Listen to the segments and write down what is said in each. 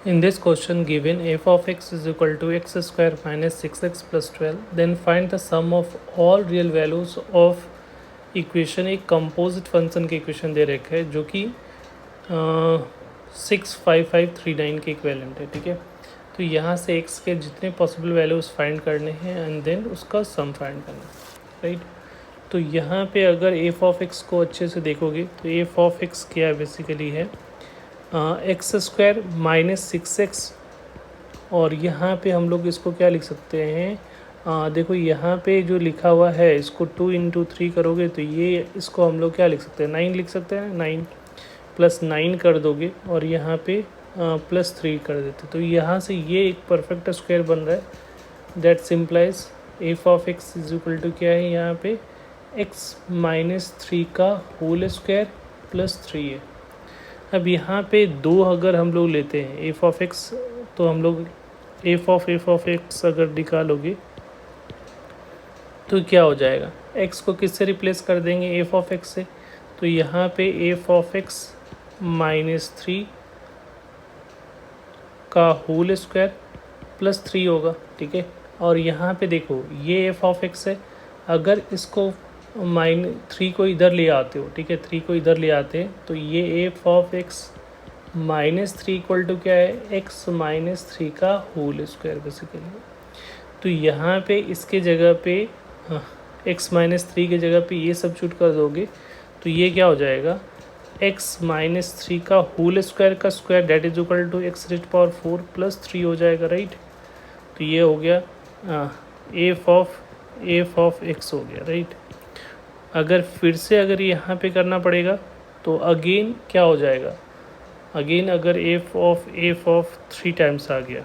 In this question given f of x is equal to x square minus 6x plus 12, then find the sum of all real values of equation. एक composite function के equation दे रखे है जो कि 65539 के equivalent है. ठीक है, तो यहाँ से x के जितने पॉसिबल वैल्यूज़ फाइंड करने हैं एंड देन उसका सम फाइंड करना है. राइट, तो यहाँ पे अगर एफ ऑफ एक्स को अच्छे से देखोगे तो एफ ऑफ एक्स क्या है, बेसिकली है एक्स स्क्वायर माइनस 6x. और यहाँ पे हम लोग इसको क्या लिख सकते हैं, देखो यहाँ पे जो लिखा हुआ है इसको 2 इंटू 3 करोगे तो ये इसको हम लोग क्या लिख सकते हैं, 9 लिख सकते हैं. 9 प्लस 9 कर दोगे और यहाँ पे प्लस 3 कर देते, तो यहाँ से ये एक परफेक्ट स्क्वायर बन रहा है. That simplifies f of x is equal to क्या है, यहाँ पे एक्स माइनस 3 का होल स्क्वायर प्लस 3 है. अब यहाँ पे दो अगर हम लोग लेते हैं एफ ऑफ एक्स, तो हम लोग एफ ऑफ एक्स अगर निकालोगे तो क्या हो जाएगा, एक्स को किससे रिप्लेस कर देंगे, एफ ऑफ एक्स से. तो यहाँ पे एफ ऑफ एक्स माइनस 3 का होल स्क्वायर प्लस 3 होगा. ठीक है, और यहाँ पे देखो ये एफ ऑफ एक्स है, अगर इसको -3 को इधर ले आते हो, ठीक है 3 को इधर ले आते हैं तो ये f of x minus 3 equal to क्या है, एक्स माइनस 3 का होल स्क्वायर बेसिकली. तो यहाँ पे इसके जगह पे एक्स माइनस 3 के जगह पे ये सब्स्टिट्यूट कर दोगे तो ये क्या हो जाएगा, एक्स माइनस 3 का होल स्क्वायर का square that is equal to x raise power 4 plus 3 हो जाएगा. राइट, तो ये हो गया एफ ऑफ एक्स हो गया. राइट, अगर फिर से अगर यहाँ पे करना पड़ेगा तो अगेन क्या हो जाएगा, अगेन अगर एफ ऑफ 3 टाइम्स आ गया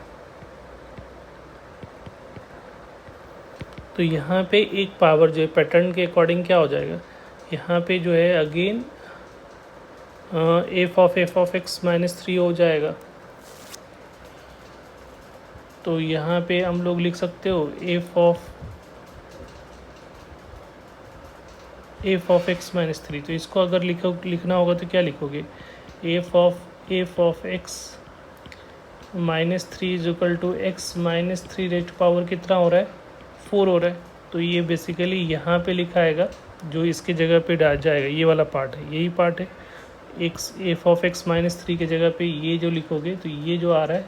तो यहाँ पे एक पावर जो है पैटर्न के अकॉर्डिंग क्या हो जाएगा, यहाँ पे जो है again F of x minus 3 हो जाएगा. तो यहाँ पे हम लोग लिख सकते हो एफ ऑफ एक्स माइनस 3. तो इसको अगर लिखना होगा तो क्या लिखोगे, f of x minus 3 is equal to x minus 3 raise power कितना हो रहा है, 4 हो रहा है. तो ये बेसिकली यहाँ पे लिखा आएगा, जो इसके जगह पे डाल जाएगा ये वाला पार्ट है, यही पार्ट है. एफ ऑफ एक्स माइनस 3 के जगह पे ये जो लिखोगे तो ये जो आ रहा है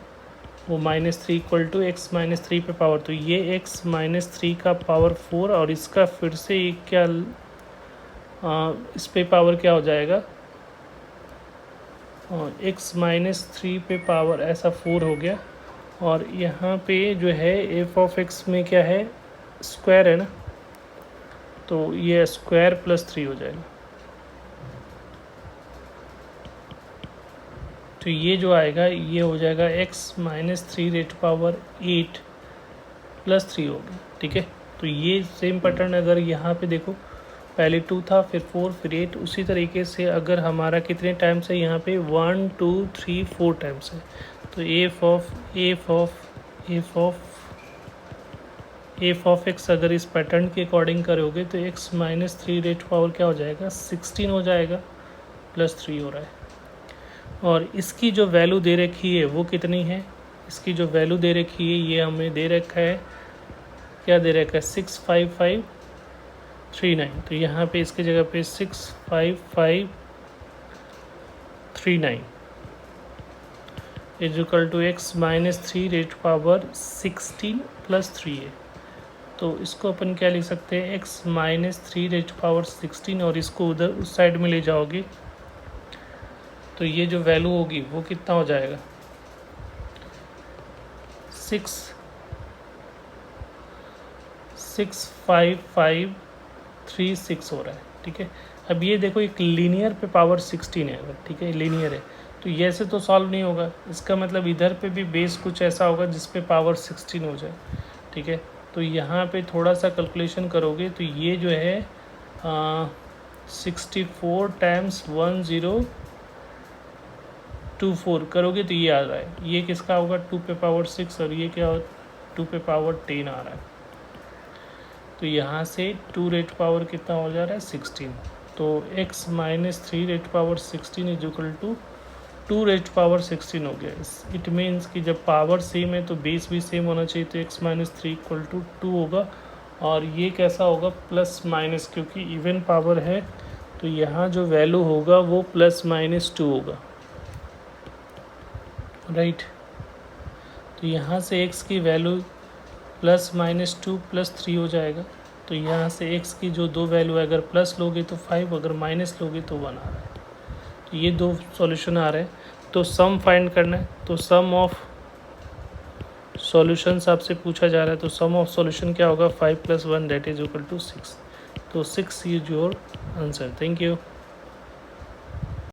वो -3 इक्वल टू एक्स माइनस 3 पे पावर, तो ये एक्स माइनस 3 का पावर 4 और इसका फिर से एक क्या इस पे पावर क्या हो जाएगा, एक्स माइनस 3 पे पावर ऐसा 4 हो गया. और यहाँ पे जो है एफ ऑफ एक्स में क्या है, स्क्वायर है ना, तो ये स्क्वायर प्लस 3 हो जाएगा. तो ये जो आएगा ये हो जाएगा x minus 3 raise power 8 plus 3 हो गया. ठीक है, तो ये सेम पैटर्न अगर यहाँ पे देखो, पहले 2 था फिर 4 फिर 8, उसी तरीके से अगर हमारा कितने टाइम्स है यहाँ पे 1 2 3 4 टाइम्स है. तो एफ ऑफ एक्स अगर इस पैटर्न के अकॉर्डिंग करोगे तो एक्स माइनस 3 रेट पावर क्या हो जाएगा, 16 हो जाएगा, प्लस 3 हो रहा है. और इसकी जो वैल्यू दे रखी है वो कितनी है, इसकी जो वैल्यू दे रखी है ये हमें दे रखा है, क्या दे रखा है, 65539. तो यहाँ पे इसके जगह पे 65539 is equal to x minus 3 raise power 16 plus 3 है. तो इसको अपन क्या लिख सकते हैं, एक्स माइनस 3 रेट पावर 16 और इसको उधर उस साइड में ले जाओगे तो ये जो वैल्यू होगी वो कितना हो जाएगा, 65536 हो रहा है. ठीक है, अब ये देखो एक लीनियर पे पावर 16 है अगर, ठीक है लीनियर है तो ये ऐसे तो सॉल्व नहीं होगा, इसका मतलब इधर पे भी बेस कुछ ऐसा होगा जिस पे पावर 16 हो जाए. ठीक है, तो यहाँ पे थोड़ा सा कैलकुलेशन करोगे तो ये जो है 64 टाइम्स 1024 करोगे तो ये आ रहा है, ये किसका होगा 2 पे पावर 6 और ये क्या 2 पे पावर 10 आ रहा है. तो यहाँ से 2 रेट पावर कितना हो जा रहा है, 16. तो x minus 3 raise power 16 is equal to 2⁻16 हो गया। इट मीन्स कि जब पावर सेम है तो बेस भी सेम होना चाहिए, तो x माइनस 3 इक्वल टू 2 होगा। और ये कैसा होगा, प्लस माइनस, क्योंकि इवन पावर है तो यहाँ जो वैल्यू होगा वो प्लस माइनस 2 होगा, राइट। तो यहाँ से x की वैल्यू प्लस माइनस 2 प्लस 3 हो जाएगा। तो यहाँ से x की जो दो वैल्यू है, अगर प्लस लोगे तो 5, अगर माइनस लोगे तो 1 आ रहा है। तो ये दो सॉल्यूशन आ रहे हैं। तो सम फाइंड करना है, तो सम ऑफ सॉल्यूशंस आपसे पूछा जा रहा है। तो सम ऑफ सॉल्यूशन क्या होगा, 5 + 1 दैट इज इक्वल टू 6। तो 6 is your answer. Thank you.